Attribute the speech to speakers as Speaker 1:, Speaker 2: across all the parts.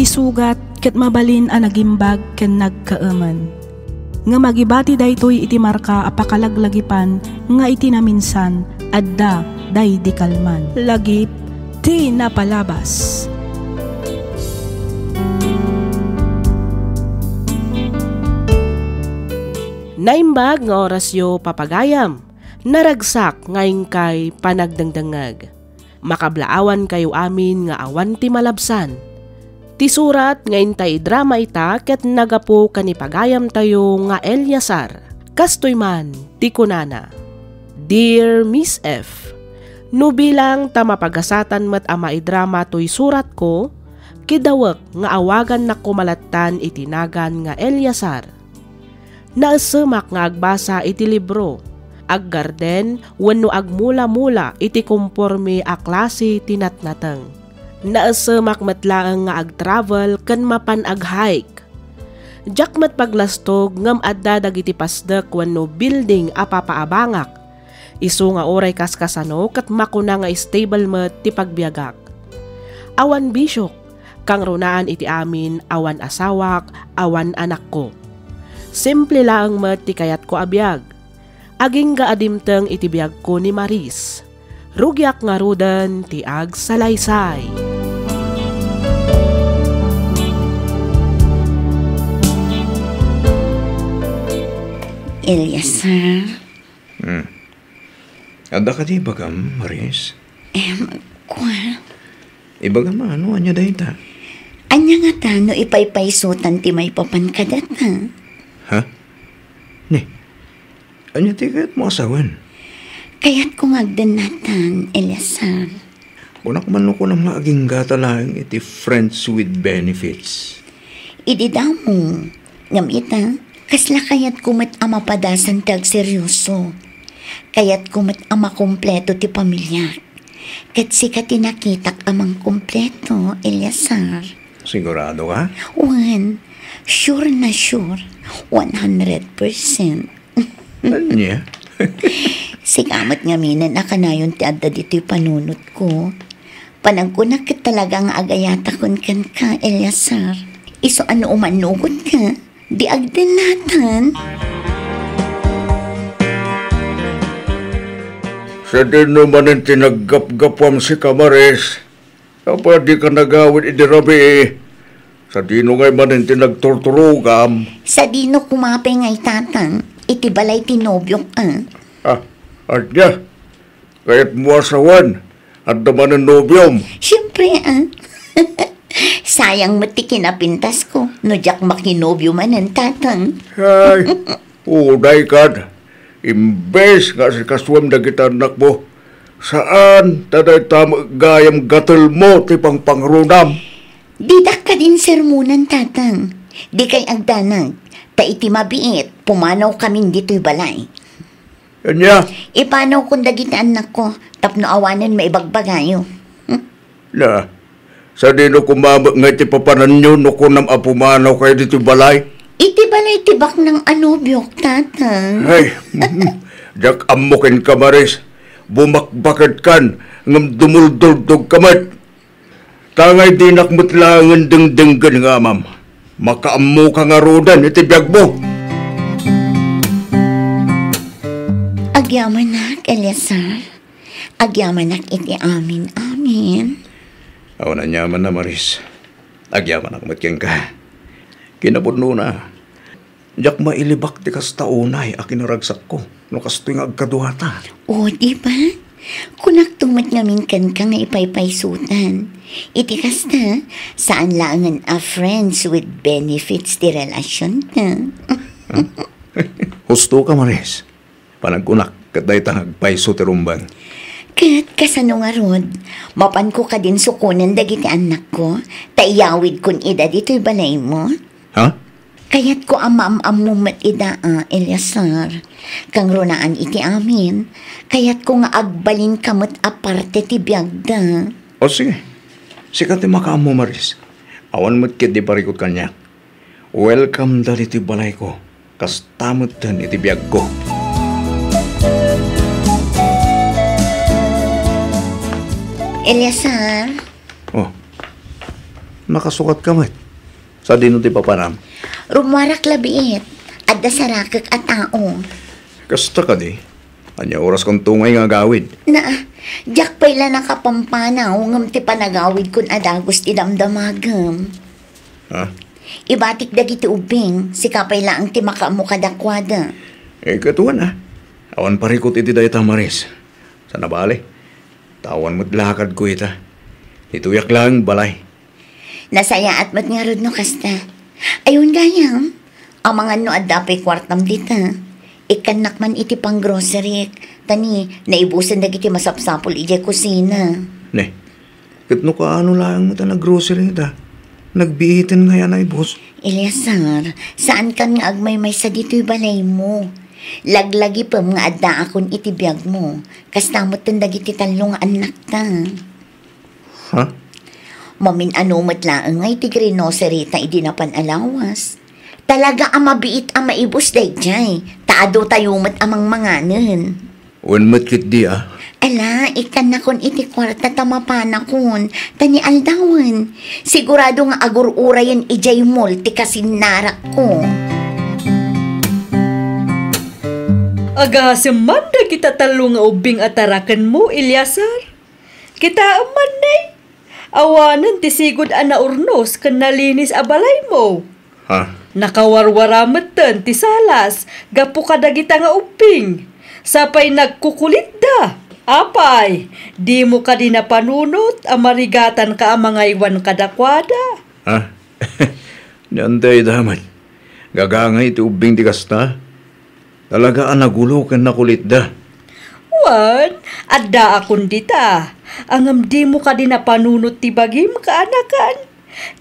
Speaker 1: isugat ket mabalin a nagimbag ken nagkaaman. Nga magibati daytoy iti marka apakalaglagipan nga iti naminsan adda day di kalman. Lagip ti napalabas.
Speaker 2: Naimbag nga orasyo papagayam, naragsak ngayon kay panagdangdangag. Makablaawan kayo amin nga awan ti malabsan. Ti surat ngayon tay drama ita ket nagapo kanipagayam tayo nga Eliasar. Kastoy man ti kunana. Dear Miss F, no bilang tamapagasatan met ama idrama toy surat ko, kidawek nga awagan na kumalatan itinagan nga Eliasar. Naasemak nga agbasa iti libro, aggarden wenno agmula-mula iti komporme a klase tinatnateng. Naasemak matlaang nga ag-travel ken mapan ag-hike. Jakmat paglastog ngem adda dagiti pasdek wenno building a papaabangak. Isu nga oray kaskasano ket makuna nga stable met ti pagbiagak. Awan bisyok, kang runaan iti amin awan asawak, awan anak ko. Simple lang met ti kayat ko abiyag. Aging gaadimteng iti biyag ko ni Maris. Rugyak nga rudan ti ag salaysay.
Speaker 3: Eliasar.
Speaker 4: Ada ka di bagam, Maris?
Speaker 3: Kwa?
Speaker 4: Ibagam ano, anya dahi ta?
Speaker 3: Anya nga ta, no ipaypaysutan ti may papan kadat ha?
Speaker 4: Ha? Ni, anya ti kayat mo asawan?
Speaker 3: Kaya't kung agdanatan, Eliasar.
Speaker 4: Kunak man ko na maaging gata lang iti friends with benefits.
Speaker 3: Idi daw mo, ngam ita, kasla kayat kumat ama padasan tag seryoso. Kayat kumat ama kompleto ti pamilya. Kat sika tinakitak amang kompleto, Eliasar.
Speaker 4: Sigurado ka?
Speaker 3: Sure na sure. 100%.
Speaker 4: Anya?
Speaker 3: Sigamat nga minan na kanayon ti adda dito'y panunot ko. Panagkunak ka talagang agayata kun kan ka, Eliasar. Iso ano umanugot ka? Di agdanatan.
Speaker 4: Sa din naman ang tinaggap-gapam si Kamares. Kapag di ka nagawin idirabi Sa dino ngay man ang tinagturturugam.
Speaker 3: Sa dino kumapay ngay tatang, itibalay tinobyo ka.
Speaker 4: Adya, kaya't muasawan, at naman ang nobyom.
Speaker 3: Siyempre sayang mati kinapintas ko, no jak makinobyo man ang tatang.
Speaker 4: Ay, uday kad. Imbes nga si kaswam na kita anak mo, saan taday gayam gatal mo tipang pangrunam?
Speaker 3: Didak ka din sermonan, tatang. Di kay agdanag, ta iti mabiit, pumanaw kami dito'y balay.
Speaker 4: Kanya?
Speaker 3: Ipanaw kung dagiti anak ko, tapno awanan maibagbagayo.
Speaker 4: Na, sa dino kumabag nga iti papanan nyo, no kunam apumanaw kayo dito'y balay?
Speaker 3: Iti balay tibak ng anobyok, tatang.
Speaker 4: Ay, jak amukin ka, Maris. Bumakbakad kan, ngam dumuldurdog kamat. Tangay di nakmutlangan dengdenggan nga, ma'am. Makaamu ka nga rodan, iti biyag mo.
Speaker 3: Agyamanak, Eliasar. Agyamanak iti amin.
Speaker 4: Aw na nyaman na, Maris. Agyamanak matkeng ka. Kinapudno na. Jak mailibak ti kas taunay a kinaragsak ko. No kas tuwing agkaduhata.
Speaker 3: O, di ba? Kunak tumat ngamin kan nga ipaypaysutan. Iti kasta, saan langan a friends with benefits ti relasyon ta.
Speaker 4: Husto ka, Maris. Panagkunak, katay tahagpayso ti rumbang.
Speaker 3: Kat kasano nga rod, mapan ko ka din sukunan dagiti anak ko, taiyawid kun ida dito'y balay mo.
Speaker 4: Ha?
Speaker 3: Kaya't ko amamumat ida, Eliasar. Kang runaan iti amin, kaya't ko nga agbalin kamot aparte ti biyagda.
Speaker 4: O sige, sikat ti makaamu, Maris. Awan mo't kit di parikot kanya. Welcome dali ti balay ko, kas tamot dan iti biyag ko.
Speaker 3: Eliasar?
Speaker 4: Oh, nakasukat ka mat. Sa dino ti papanam.
Speaker 3: Rumwarak labiit, adda sarakak at tao.
Speaker 4: Kasta ka di. Anya oras kong tungay nga gawid.
Speaker 3: Na, jak pala nakapampanaw ngam ti panagawid kun adagos ti damdamagam.
Speaker 4: Ha?
Speaker 3: Ibatik dagiti ubing, si kapay lang ti makaamu kadakwada.
Speaker 4: Katuan Awan parikot iti dayta Maris. Sa nabali. Tawan mo't lakad ko ita. Ituyak lang balay.
Speaker 3: Nasaya at mat nga rod no kasta. Ayun gayam, ang mga no adapay kwartam dita. Ikanak man iti pang grocery. Tani, naibusan dagiti masapsapol iti kusina.
Speaker 4: Ne, katno ka ano lang mo ta nag-grocery ita. Nagbihitin nga yan ay boss.
Speaker 3: Eliasar, saan kan nga agmay-may sa dito'y balay mo? Laglagi pa mga adda akon iti biyag mo. Kastamot tindag iti talong anak ta.
Speaker 4: Ha?
Speaker 3: Mamin anumat laang ay ti grocery ta idi na panalawas. Talaga ang mabiit ang maibos day jay. Taado tayo mat amang manganan.
Speaker 4: Unmat kit di
Speaker 3: Ala, ikan na kon iti kwarta tamapana kon. Tani aldawan. Sigurado nga agur-ura yan ijay mol ti kasinarak ko.
Speaker 5: Agahasaman na kita talo nga ubing atarakan mo, Eliasar. Kita aman nay. Awanan ti sigod ana urnos kan nalinis a balay mo.
Speaker 4: Ha?
Speaker 5: Nakawarwaramatan ti salas, gapu kadagita nga ubing. Sapay nagkukulit da. Apay, di mo ka di napanunot, amarigatan ka ang mga iwan kadakwada.
Speaker 4: Ha? Niantay daman. Gagangay iti ubing ti kasta. Talaga ang nagulo kan nakulit da.
Speaker 5: Wan, adda akon dita. Angam di mo ka di napanunot ti bagim kaanakan.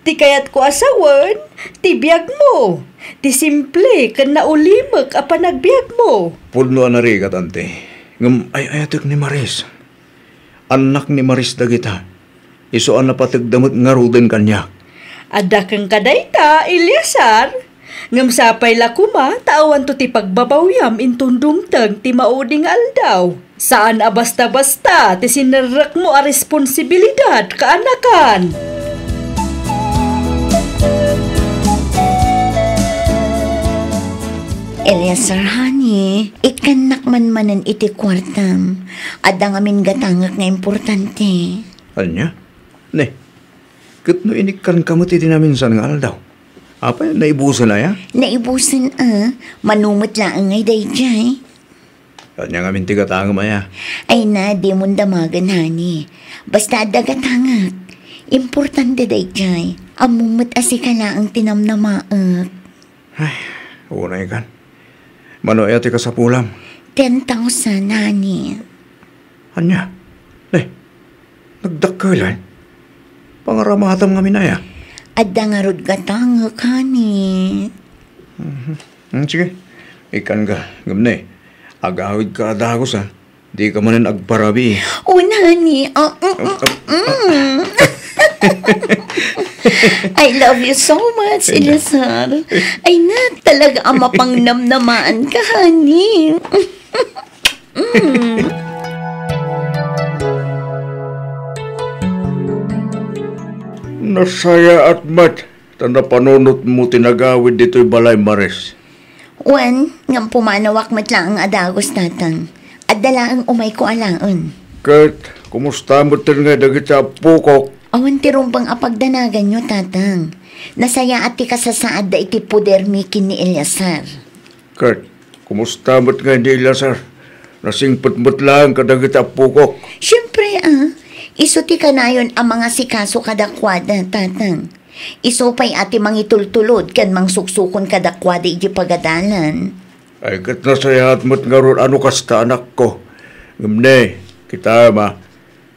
Speaker 5: Ti kayat ko asawan, ti biyag mo. Ti simple kan naulimak a panagbiag mo.
Speaker 4: Pulno na rigat, ante. Ngam ayatek ni Maris. Anak ni Maris dagita. Iso ang napatagdamot nga ruden kanya.
Speaker 5: Adda kang kadayta, Eliasar. Ngam sapay lakuma, taawan to ti pagbabawyam intundungtag ti mauding aldaw. Saan a basta-basta ti sinarak mo a responsibilidad kaanakan.
Speaker 3: Eliasar, honey, ikanak man iti kwartam. Adda nga min gatangak nga importante.
Speaker 4: Anya? Ne, katno inikan kamot iti namin sa nga aldaw. Apa naibusan na ya?
Speaker 3: Naibusan manumot lang ngay dayjay.
Speaker 4: Anya nga minti gatangam aya.
Speaker 3: Ay na, di mo damagan, honey. Basta adda gatangak. Importante dayjay. Amumot asika lang ang tinamnamaak.
Speaker 4: Ay, unay kan. Mano ati ka sa pulam?
Speaker 3: 10,000, honey.
Speaker 4: Anya? Nagdakkelan. Pangaramatam nga minaya.
Speaker 3: Adda nga rod gatangak, honey.
Speaker 4: Sige, ikan ka. Gamne, agawid ka adagos Di ka manin agparabi.
Speaker 3: Honey. I love you so much, Eliasar. Ay na, talaga ang mapangnamnamaan ka, honey.
Speaker 4: Nasaya at mat. Tanda panunot mo tinagawid dito'y balay Maris.
Speaker 3: Wan, ngam pumanawak mat lang ang adagos tatang. At dalaang umay ko alaon.
Speaker 4: Kat, kumusta mo nga dagit sa pukok?
Speaker 3: Awan ti rumbang apagdanagan nyo, tatang. Nasaya at ti kasasaad da iti puder mikin ni Eliasar.
Speaker 4: Kat, kumusta mo nga di Eliasar? Nasingput-mut lang kadagit sa pukok.
Speaker 3: Siyempre, iso ti kanayon ang mga sikaso kadakwada, tatang. Iso pa'y ati mangitultulod kan mangsuksukon kadakwada iti pagadalan.
Speaker 4: Ay kat nasaya at mo't nga ron ano kasta anak ko. Ngumne, kita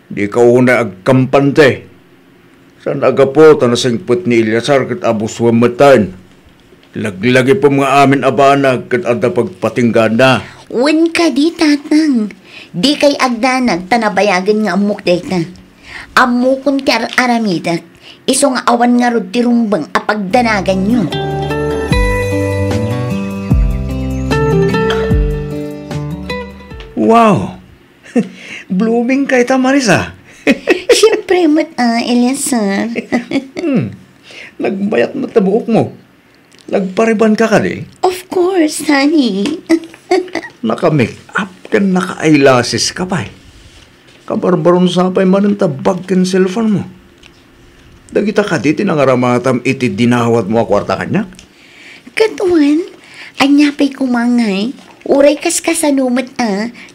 Speaker 4: di ka una agkampante. San agapo tanasingput ni Eliasar kat abuswam matan. Laglagi po mga amin abanag kat ada pagpatinggan na.
Speaker 3: Wen ka di, tatang. Di kay agdanag tanabayagan nga amok dayta. Amukon ti aramidak. Iso nga awan nga rod ti rumbang apagdanagan nyo.
Speaker 4: Wow! Blooming kay ta, Marisa.
Speaker 3: Siyempre, Sorry mat Eliasar.
Speaker 4: Nagbayat mo tabuok mo. Nagpariban ka di?
Speaker 3: Of course, honey.
Speaker 4: Naka-make up ka, naka-eyelashes ka pa eh. Kabarbaron sapay man ang tabag kan cellphone mo. Dagita ka di, tinangaramatam iti dinawat mo kwarta kanya.
Speaker 3: Katuan, anyapay kumangay. Uray kas kasanumat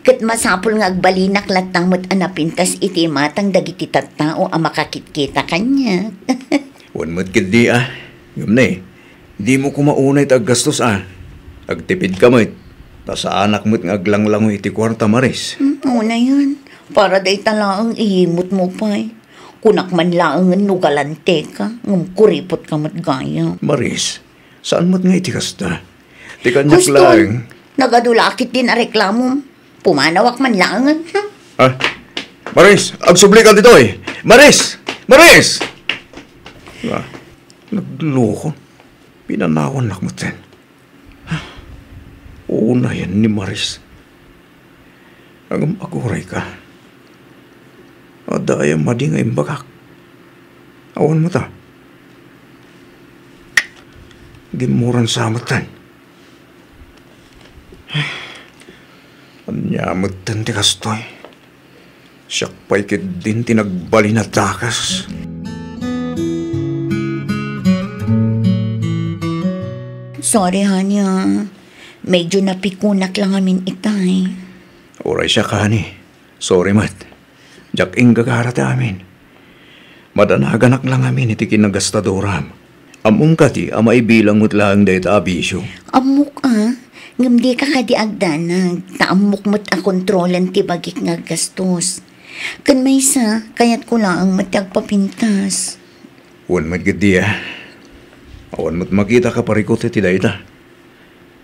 Speaker 3: kat masapol nga agbalinak latang mat anapintas iti matang dagiti tattao ang makakitkita kanya.
Speaker 4: Huwag mo't kidi Yun na eh. Di mo kumaunay taggastos Agtipid ka mo't. Ta sa anak mo't nga aglanglango iti kwarta maris.
Speaker 3: Una yun. Para day talaang ihimot mo pa eh. Kunak man lang nugalante ka. Kuripot ka mat gaya.
Speaker 4: Maris, saan mo't nga iti kasta? Ti kanyak lang.
Speaker 3: Nagadulakit din a reklamo. Pumanawak man lang.
Speaker 4: Maris, agsubli ka dito eh. Maris! Maris! Nagloko. Pinanawan nak mo ten. Una yan ni Maris. Ang aguray ka. Adaya madingay bagak. Awan mo ta. Gimuran sa amatan. Anyamatan ti kastoy. Siyak pa'y kit din tinagbali na takas.
Speaker 3: Sorry, honey. Medyo napikunak lang amin itay.
Speaker 4: Oray siya ka, honey. Sorry, mat. Jak ing gagarat amin. Madanaganak lang amin iti kinagastadoram. Among kati, amay bilang mo't lang dahit abisyo.
Speaker 3: Amok ngamdi ka kadi agdanag. Taamok mo't kontrolan ti bagik nga gastos. Kan may isa, kayat ko lang ang matagpapintas.
Speaker 4: Huwag magigdi Awan mo't makita ka parikot iti dayta.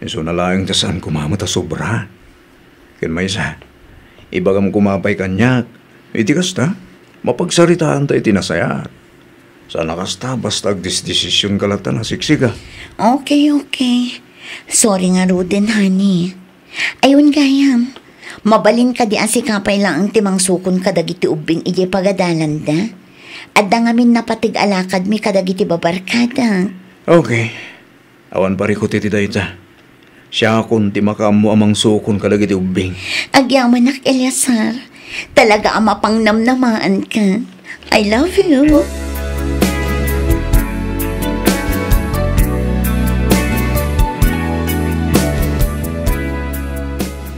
Speaker 4: Iso na lang ta saan kumamata sobra. Kan may isa, ibagam kumapay kanyak. Iti kasta, mapagsaritaan ta iti nasaya. Sana kasta basta agdisdesisyon ka lata na siksika.
Speaker 3: Okay. Sorry nga Ruden, honey. Ayun gayam, mabalin ka di asikapay lang ang timang sukon kadagiti ubing ije pagadalan da. Adda ngamin napatig alakad mi kadagiti babarkada.
Speaker 4: Okay. Awan parikot iti dayta. Siya akong timakam mo amang sukon kadagiti ubing.
Speaker 3: Agyaman nak Eliasar, talaga ama pang namnamaan ka. I love you.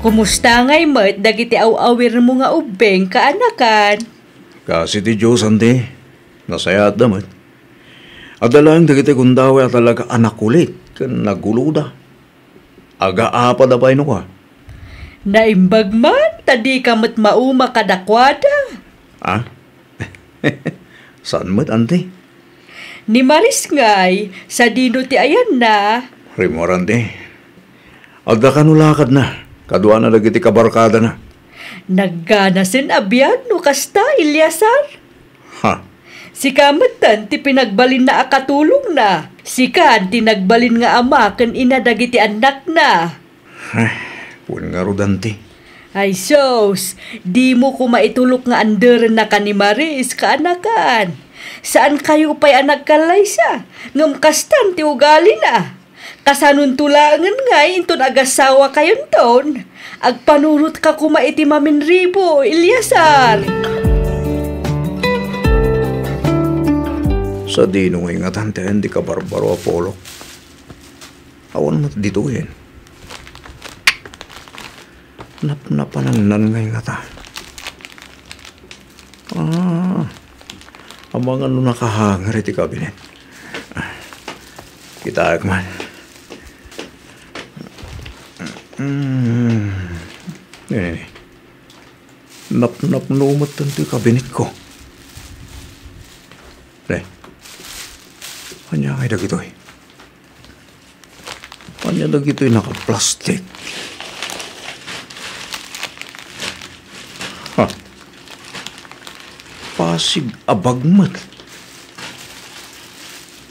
Speaker 5: Kumusta ngay mat, dagiti awawir mo nga ubeng kaanakan?
Speaker 4: Kasi ti Diyos, ante. Nasayat damat. Adalang dagiti kundawa talaga anak kulit. Kan naguluda. Aga-apa da pa ino ka.
Speaker 5: Naimbag man, tadi ka mat mauma kadakwada.
Speaker 4: Saan mat, ante?
Speaker 5: Ni Maris ngay, sa dino ti ayan na.
Speaker 4: Rimor, ante. Adda ka nulakad na. Kadwa na dagiti kabarkada na.
Speaker 5: Nagganasin abyan no kasta, Eliasar. Si kamatan ti pinagbalin na akatulong na. Si kan ti nagbalin nga ama ken ina dagiti anak na.
Speaker 4: Pun nga rodante.
Speaker 5: Ay sos, di mo ko maitulok nga under na ka ni Maris kaanakan. Saan kayo pa'y anak kalaysa? Ngam kastan ti ugali na. Kasanun tulangan nga inton agasawa kayon ton. Agpanurot ka kumaiti mamin ribo, Eliasar.
Speaker 4: Sa dino ngay nga tante, hindi ka barbaro Apollo. Awan mo dito yan. Napanangnan ngay nga ta. Amang ano nakahangar iti kabinet. Kita agman. Nene. Nap-numot tanto kabinet ko. Kanya kay dagitoy. Kanya dagitoy naka-plastic. Pasig abagmat.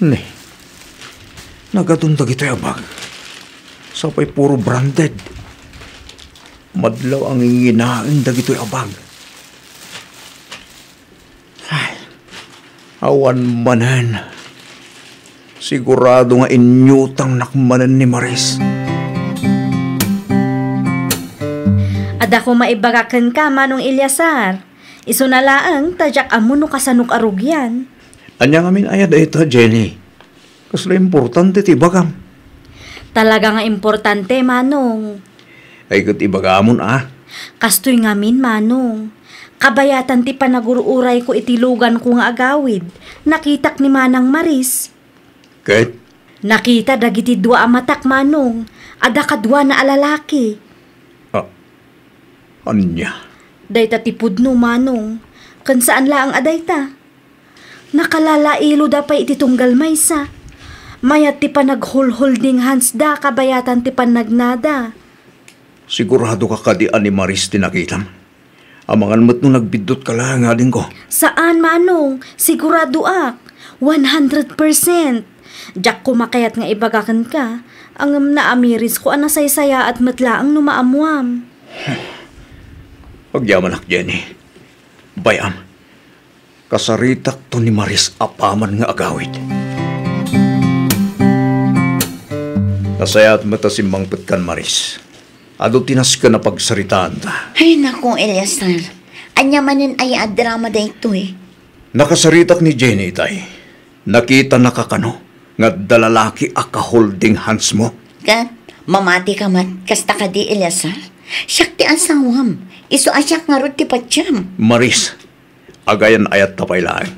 Speaker 4: Ne. Nagatun dagitoy abag. Sapay puro branded. Madlaw ang inginain dagitoy abag. Ay. Awan manan. Sigurado nga inyutang nakmanan ni Maris.
Speaker 5: Ada ko maibagakan ka, Manong Eliasar. Iso na laang, tadyak amo no kasanok arugyan.
Speaker 4: Anya ngamin ayad ito, Jenny. Kasla importante ti bagam.
Speaker 5: Talaga nga importante, Manong.
Speaker 4: Ay kat ibagamon
Speaker 5: Kastoy ngamin, Manong. Kabayatan ti panagururay ko itilugan ko nga agawid. Nakitak ni Manang Maris.
Speaker 4: Kat?
Speaker 5: Nakita dagiti dua amatak, Manong. Ada kadwa na alalaki.
Speaker 4: Anya?
Speaker 5: Dayta tipudno, Manong. Kan saan la ang adayta? Nakalalailo da pa iti tunggal maysa. Mayat ti panag-holding hands da kabayatan ti panagnada.
Speaker 4: Sigurado ka kadian ni Maris tinakitam. Amangan mo't nung nagbidot ka lang nga din ko.
Speaker 5: Saan, Manong? Sigurado ak. 100%. Diyak kumakayat nga ibagakan ka. Ang naamiris ko anasaysaya at matlaang numaamuam.
Speaker 4: Pagyaman ak, Jenny. Bayam. Kasaritak to ni Maris apaman nga agawid. Nasayat mata si Mang Petkan Maris. Ado tinas ka na pagsaritaan ta.
Speaker 3: Ay naku, Eliasar. Anya manin ay drama da ito
Speaker 4: Nakasaritak ni Jenny tay. Nakita nakakano nga dalalaki aka-holding hands mo.
Speaker 3: Kat, mamati ka man, kasta ka di, Eliasar. Siyak ti asawam. Iso asyak nga ron ti patyam.
Speaker 4: Maris, agayan ayat tapay laeng.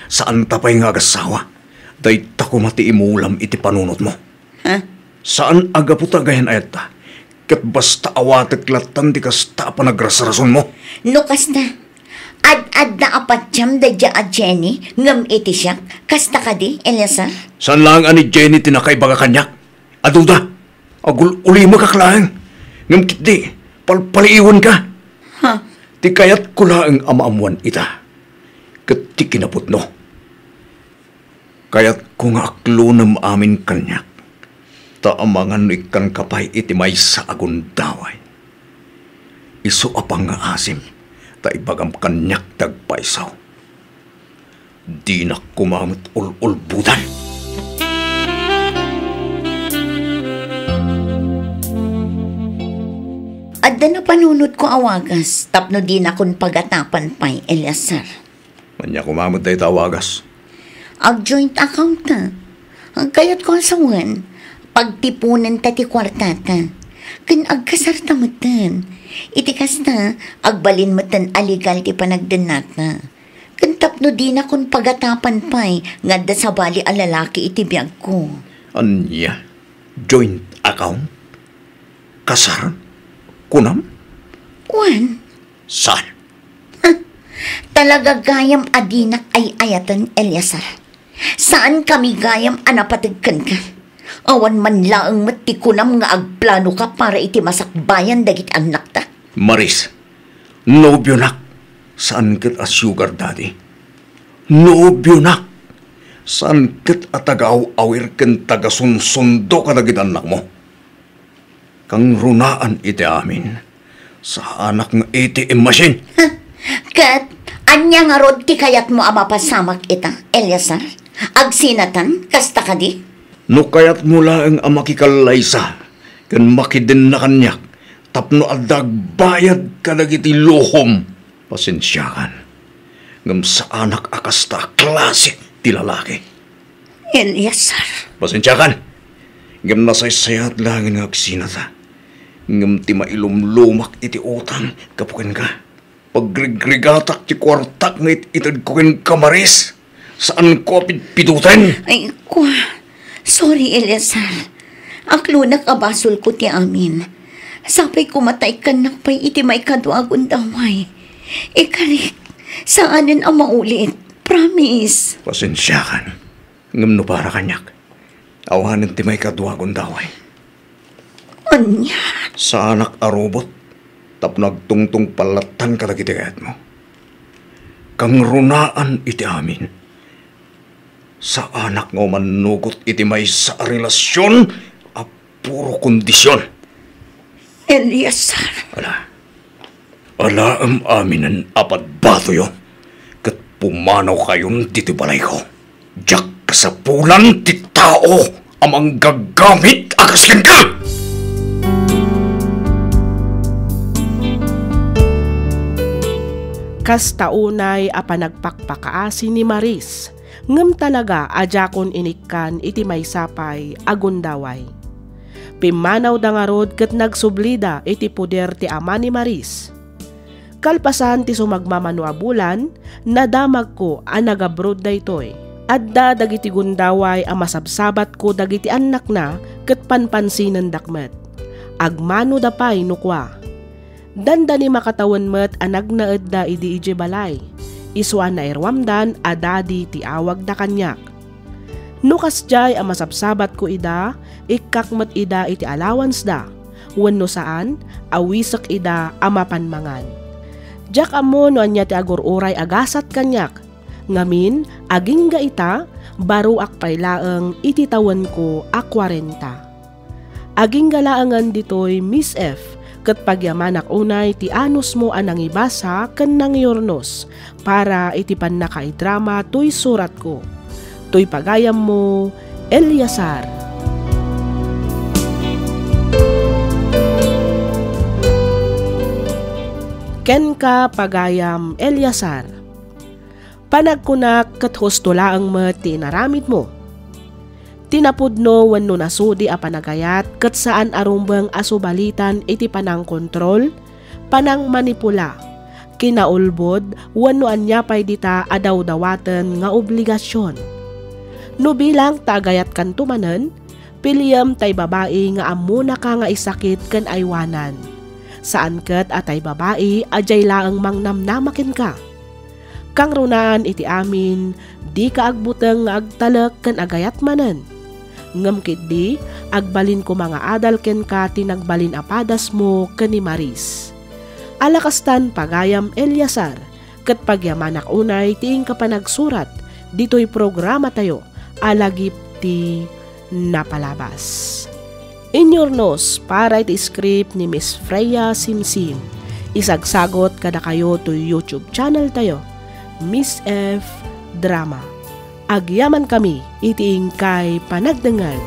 Speaker 4: Saan tapay nga agasawa? Day tako mati imulam iti panunot mo.
Speaker 3: Ha?
Speaker 4: Saan aga po tagayan ayat ta? Kat basta awatek latan di kasta pa nagrasarason mo.
Speaker 3: No kasta. Ad na apatyam da dya a Jenny. Ngam iti siyak. Kasta ka di, Eliasar?
Speaker 4: Saan lang ani Jenny tinakay baga kanyak? Aduda, agul uli makaklaang. Ngam kiti, palpaliiwan ka.
Speaker 3: Ha?
Speaker 4: Ti kayat ko laang amaamuan ita. Kat ti kinaputno. Kayat ko nga aklo na maamin kanyak. Taamangan ikan kapay iti may sa agundaway. Iso apang nga asim, ta ibagam kanyak tagpaisaw. Di na kumamit ul-ulbudan.
Speaker 3: Adda na panunod ko awagas, tapno di na kun pagatapan pa'y, Eliasar.
Speaker 4: Manya kumamit tayo tawagas.
Speaker 3: Ag joint account ta. Ang kayat ko asawan, pagtipunan ta ti kwartata. Kan agkasarta matan. Iti kasta, agbalin matan aligal ti panagdanata. Kan tapno di na kun pagatapan pa'y, ngada sa bali alalaki iti biyag ko.
Speaker 4: Anya? Joint account? Kasar? Kunam?
Speaker 3: Wan,
Speaker 4: Saan?
Speaker 3: talaga gayam adinak ay ayatan, Eliasar. Saan kami gayam anapatagkan ka? Awan man laang matikunam nga agplano ka para iti masakbayan dagit anak ta.
Speaker 4: Maris, nobyo nak. Saan kat a sugar daddy? Nobyo nak. Saan kat a tagaw-awir ken tagasunsundo ka dagit anak mo? Kang runaan iti amin sa anak ng ATM machine.
Speaker 3: Kat, anya nga rod ti kayat mo amapasamak ita, Eliasar? Agsinatan, kasta ka di?
Speaker 4: No kayat mula ang amakikalaysa, kan makidin na kanyak, tapno adag bayad ka dagiti lohom. Pasensyakan, ngam sa anak akasta klase ti lalaki.
Speaker 3: Eliasar.
Speaker 4: Pasensyakan, ngam nasaysayat langin nga agsinata. Ngam ti mailumlumak iti utang, kapukin ka. Pagrigrigatak ti kwartak nga itad ko kin kamaris. Saan ko pitutan?
Speaker 3: Ay, kwa. Sorry, Eliasar. Aklo nakabasol ko ti amin. Sapay kumatay ka nakpay iti may kaduagon daway. Ikarik, saanin ang maulit? Promise.
Speaker 4: Pasensyakan. Ngam no para kanyak. Awanan ti may kaduagon daway.
Speaker 3: Anya?
Speaker 4: Sa anak arobot, tap nagtungtong palatan ka dagiti kayat mo. Kang runaan iti amin. Sa anak nga manugot iti may sa relasyon a puro kondisyon.
Speaker 3: Eliasar.
Speaker 4: Ala ang aminan apad bato yo. Kat Pumanaw kayon ti balay ko. Diyak kasapulan ti tao amang gagamit akasyan ka!
Speaker 2: Kas taunay a panagpakpakaasi ni Maris, ngem talaga ajakon inikkan iti may sapay agundaway. Pimanaw da nga rod ket nagsublida iti puder ti ama ni Maris. Kalpasan ti sumagmamano a bulan, nadamag ko a nagabrod daytoy. Adda dagiti gundaway a masabsabat ko dagiti anak na ket panpansinan dakmet. Agmano da pay nukwa. Danda ni makatawan met anag na edda idi ije balay. Iswan na irwamdan adadi ti awag da kanyak. Nukas jay a masabsabat ko ida, ikkakmet ida iti allowance da. Wenno saan, awisak ida amapanmangan. Jak amo no anya ti agururay agasat kanyak. Ngamin, aging ga ita, baro akpay laeng iti tawan ko a 40. Aging galaangan ditoy Miss F, ket pagyamanak unay ti anus mo anang ibasa ken nangyornos, para iti pannakaidrama toy surat ko. Toy pagayam mo, Eliasar. Ken ka pagayam Eliasar. Panagkunak ket hustulaang met ti inaramid mo. Tinapudno wenno nasudi a panagayat ket saan arumbeng asubalitan iti panang kontrol, panang manipula, kinaulbod wenno anyapay dita adaw-dawaten nga obligasyon. No bilang tagayat kanto manen, piliyam tay babae nga amuna ka nga isakit ken aywanan. Saan ket atay babae ajay laeng mangnamnamaken ka. Kang runaan iti amin, di ka agbuteng nga agtalek ken agayat manen. Ngem kitdi, agbalin ko mga adal ken ka tinagbalin apadas mo ken ni Maris. Alakastan pagayam Eliasar, ket pagyamanak unay tiing ka panagsurat, dito'y programa tayo, alagip ti napalabas. Inyornos para iti script ni Miss Freya Simsim. Isagsagot kada kayo to YouTube channel tayo, Miss F Drama. Agyaman kami itiing kay panagdengag.